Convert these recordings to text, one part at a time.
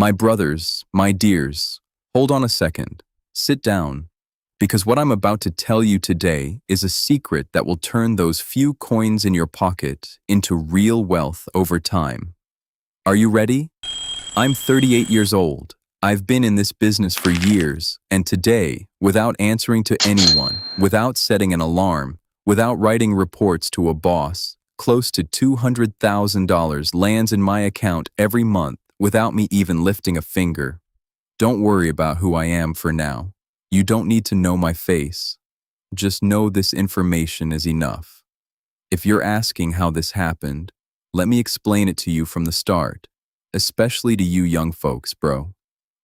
My brothers, my dears, hold on a second. Sit down, because what I'm about to tell you today is a secret that will turn those few coins in your pocket into real wealth over time. Are you ready? I'm 38 years old. I've been in this business for years, and today, without answering to anyone, without setting an alarm, without writing reports to a boss, close to $200,000 lands in my account every month without me even lifting a finger. Don't worry about who I am for now. You don't need to know my face. Just know this information is enough. If you're asking how this happened, let me explain it to you from the start, especially to you young folks, bro.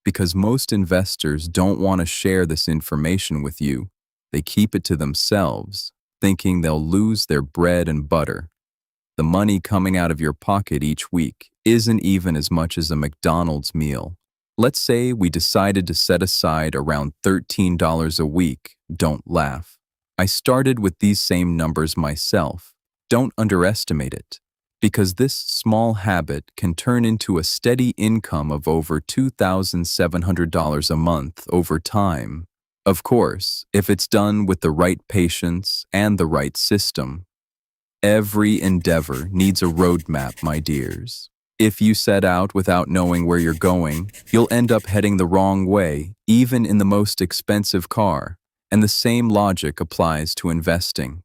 Because most investors don't want to share this information with you. They keep it to themselves, thinking they'll lose their bread and butter. The money coming out of your pocket each week isn't even as much as a McDonald's meal. Let's say we decided to set aside around $13 a week. Don't laugh. I started with these same numbers myself. Don't underestimate it, because this small habit can turn into a steady income of over $2,700 a month over time. Of course, if it's done with the right patience and the right system. Every endeavor needs a roadmap, my dears. If you set out without knowing where you're going, you'll end up heading the wrong way, even in the most expensive car, and the same logic applies to investing.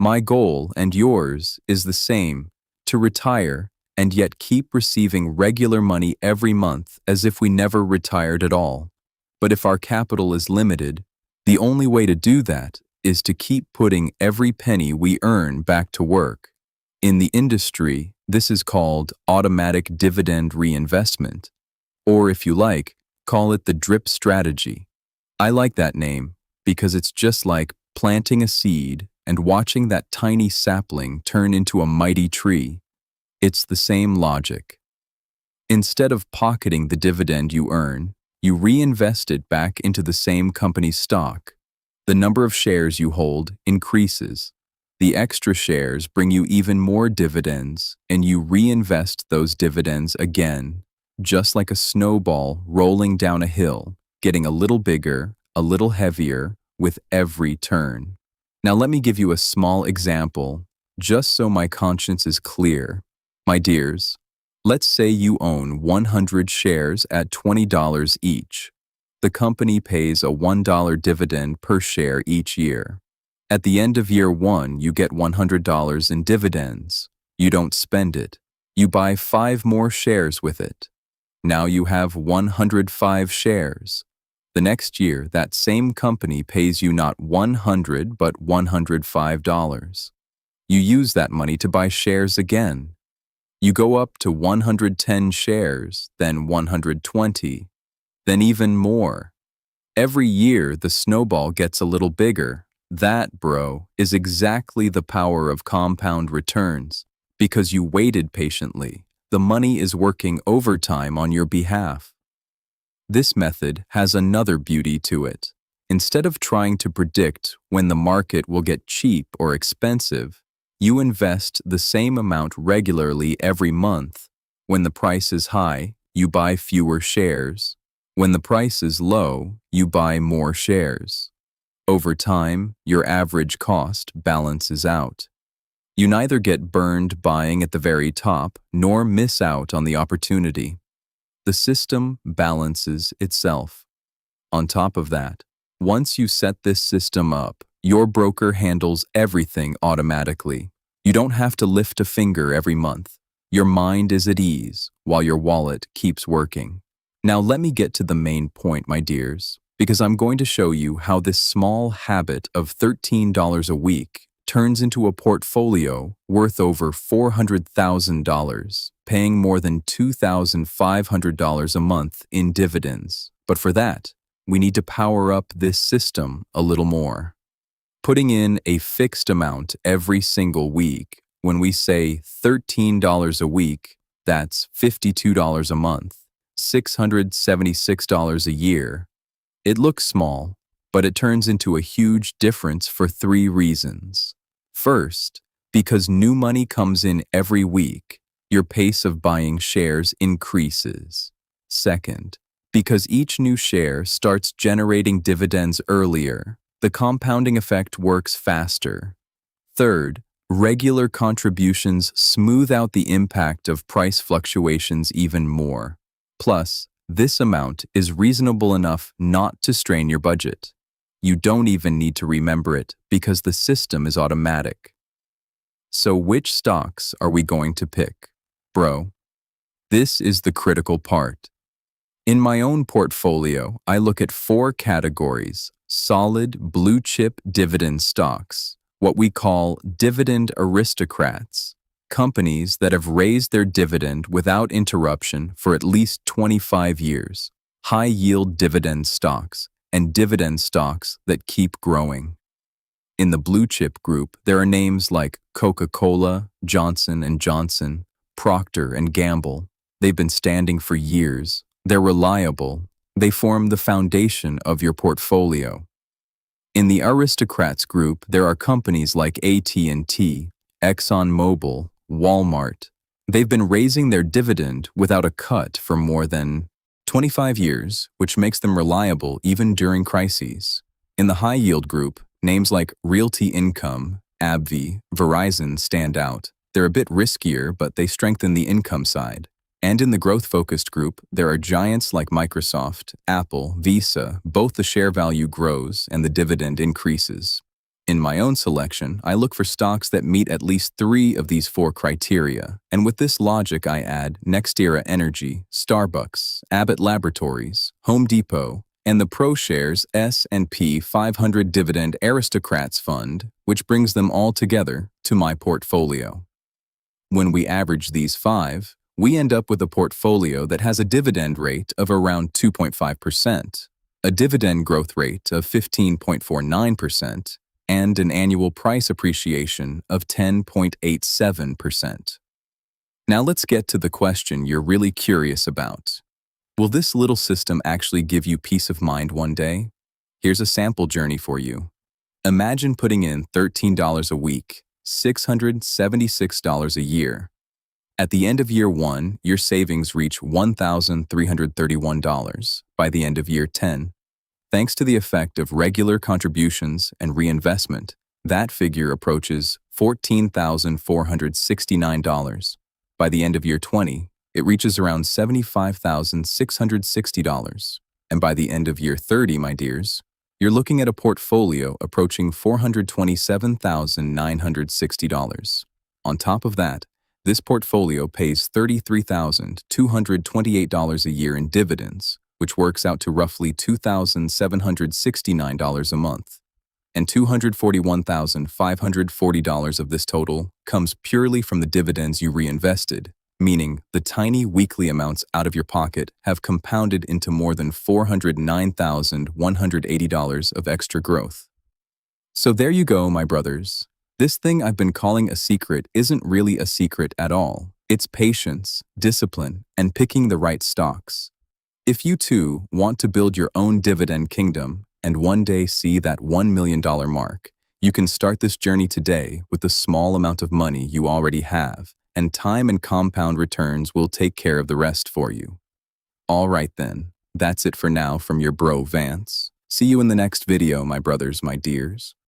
My goal and yours is the same, to retire and yet keep receiving regular money every month as if we never retired at all. But if our capital is limited, the only way to do that is to keep putting every penny we earn back to work. In the industry, this is called automatic dividend reinvestment, or if you like, call it the drip strategy. I like that name because it's just like planting a seed and watching that tiny sapling turn into a mighty tree. It's the same logic. Instead of pocketing the dividend you earn, you reinvest it back into the same company's stock. The number of shares you hold increases. The extra shares bring you even more dividends, and you reinvest those dividends again, just like a snowball rolling down a hill, getting a little bigger, a little heavier with every turn. Now let me give you a small example, just so my conscience is clear. My dears, let's say you own 100 shares at $20 each. The company pays a $1 dividend per share each year. At the end of year one, you get $100 in dividends. You don't spend it. You buy 5 more shares with it. Now you have 105 shares. The next year, that same company pays you not $100 but $105. You use that money to buy shares again. You go up to 110 shares, then 120. Then even more. Every year, the snowball gets a little bigger. That, bro, is exactly the power of compound returns. Because you waited patiently, the money is working overtime on your behalf. This method has another beauty to it. Instead of trying to predict when the market will get cheap or expensive, you invest the same amount regularly every month. When the price is high, you buy fewer shares. When the price is low, you buy more shares. Over time, your average cost balances out. You neither get burned buying at the very top nor miss out on the opportunity. The system balances itself. On top of that, once you set this system up, your broker handles everything automatically. You don't have to lift a finger every month. Your mind is at ease while your wallet keeps working. Now let me get to the main point, my dears, because I'm going to show you how this small habit of $13 a week turns into a portfolio worth over $400,000, paying more than $2,500 a month in dividends. But for that, we need to power up this system a little more. Putting in a fixed amount every single week, when we say $13 a week, that's $52 a month. $676 a year. It looks small, but it turns into a huge difference for 3 reasons. First, because new money comes in every week, your pace of buying shares increases. Second, because each new share starts generating dividends earlier, the compounding effect works faster. Third, regular contributions smooth out the impact of price fluctuations even more. Plus, this amount is reasonable enough not to strain your budget. You don't even need to remember it because the system is automatic. So which stocks are we going to pick? Bro, this is the critical part. In my own portfolio, I look at 4 categories: solid blue-chip dividend stocks, what we call dividend aristocrats, companies that have raised their dividend without interruption for at least 25 years, high-yield dividend stocks, and dividend stocks that keep growing. In the blue-chip group, there are names like Coca-Cola, Johnson & Johnson, Procter & Gamble. They've been standing for years. They're reliable. They form the foundation of your portfolio. In the aristocrats group, there are companies like AT&T, ExxonMobil, Walmart. They've been raising their dividend without a cut for more than 25 years, which makes them reliable even during crises. In the high-yield group, names like Realty Income, AbbVie, Verizon stand out. They're a bit riskier, but they strengthen the income side. And in the growth-focused group, there are giants like Microsoft, Apple, Visa. Both the share value grows and the dividend increases. In my own selection, I look for stocks that meet at least 3 of these 4 criteria. And with this logic, I add NextEra Energy, Starbucks, Abbott Laboratories, Home Depot, and the ProShares S&P 500 Dividend Aristocrats Fund, which brings them all together to my portfolio. When we average these 5, we end up with a portfolio that has a dividend rate of around 2.5%, a dividend growth rate of 15.49%, and an annual price appreciation of 10.87%. Now let's get to the question you're really curious about. Will this little system actually give you peace of mind one day? Here's a sample journey for you. Imagine putting in $13 a week, $676 a year. At the end of year 1, your savings reach $1,331 by the end of year 10. Thanks to the effect of regular contributions and reinvestment, that figure approaches $14,469. By the end of year 20, it reaches around $75,660. And by the end of year 30, my dears, you're looking at a portfolio approaching $427,960. On top of that, this portfolio pays $33,228 a year in dividends, which works out to roughly $2,769 a month. And $241,540 of this total comes purely from the dividends you reinvested, meaning the tiny weekly amounts out of your pocket have compounded into more than $409,180 of extra growth. So there you go, my brothers. This thing I've been calling a secret isn't really a secret at all. It's patience, discipline, and picking the right stocks. If you too want to build your own dividend kingdom and one day see that $1 million mark, you can start this journey today with the small amount of money you already have, and time and compound returns will take care of the rest for you. All right then, that's it for now from your bro Vance. See you in the next video, my brothers, my dears.